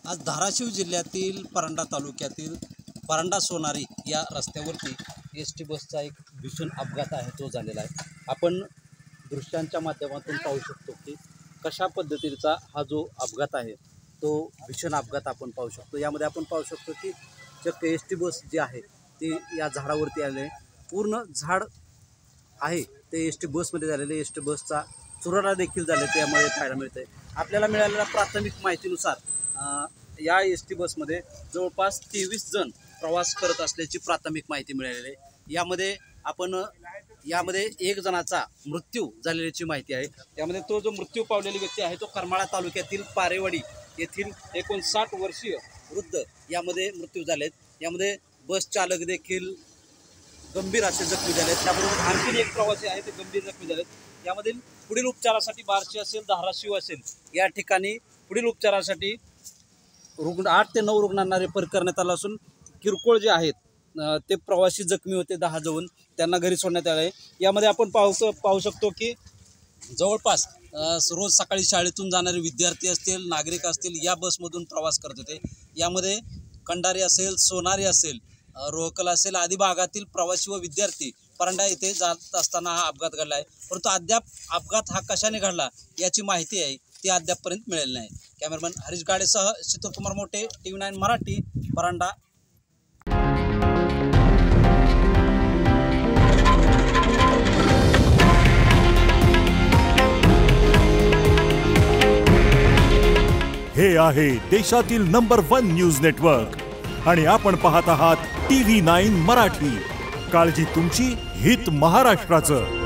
आज धाराशिव जिल्ह्यातील परंडा तालुक्यातील परंडा सोनारी या रस्त्यावरती एस.टी. बसचा एक भीषण अपघात आहे तो झालेला आहे। आपण दृश्यांच्या माध्यमातून पाहू शकतो की कशा पद्धतीचा हा जो अपघात आहे तो भीषण अपघात आपण पाहू शकतो। यामध्ये आपण पाहू शकतो की चक्क एस.टी. बस जी आहे ती या झाडावरती आले, पूर्ण झाड आहे ते एस.टी. बसमध्ये झालेले, एस.टी. बसचा चुराडा देखील झाल्याचे यामध्ये पाहायला मिळते। आपल्याला मिळालेल्या प्राथमिक माहितीनुसार या एस.टी. बसमध्ये जवळपास 23 जण प्रवास करत असल्याची प्राथमिक माहिती मिळालेली आहे। यामध्ये एक जणाचा मृत्यू झालेल्याची माहिती आहे। त्यामध्ये तो जो मृत्यू पावलेला व्यक्ती आहे तो करमाळा तालुक्यातील पारेवाडी येथील 59 वर्षीय वृद्ध यामध्ये मृत्यू झालेत। यामध्ये बस चालक देखील गंभीर असे जखमी झालेत। त्याबरोबर आणखी एक प्रवासी आहे ते गंभीर जखमी झालेत। यामधील पुढील उपचारासाठी बार्शी असेल, धाराशिव असेल या ठिकाणी पुढील उपचारासाठी 8 ते 9 रुग्णांना रेफर करण्यात आलं असून किरकोळ जे आहेत ते प्रवासी जखमी होते 10 जण, त्यांना घरी सोडण्यात आले। यामध्ये आपण पाहू शकतो की जवळपास रोज सकाळी शाळेतून जाणारे विद्यार्थी असतील, नागरिक असतील या बसमधून प्रवास करत होते। यामध्ये कंडारी असेल, सोनारी असेल, रोहकल असेल आदी भागातील प्रवासी व विद्यार्थी परंडा येथे जात असताना हा अपघात घडला आहे। परंतु अद्याप अपघात हा कशाने घडला याची माहिती आहे ती अद्यापपर्यंत मिळालेली नाही। कॅमेरामॅन हरीश गाडेसह शीतलकुमार मोठे, TV9 मराठी, परंडा। हे आहे देशातील नंबर 1 न्यूज नेटवर्क आणि आपण पाहत आहात TV9 मराठी। काळजी तुमची, हित महाराष्ट्राचं।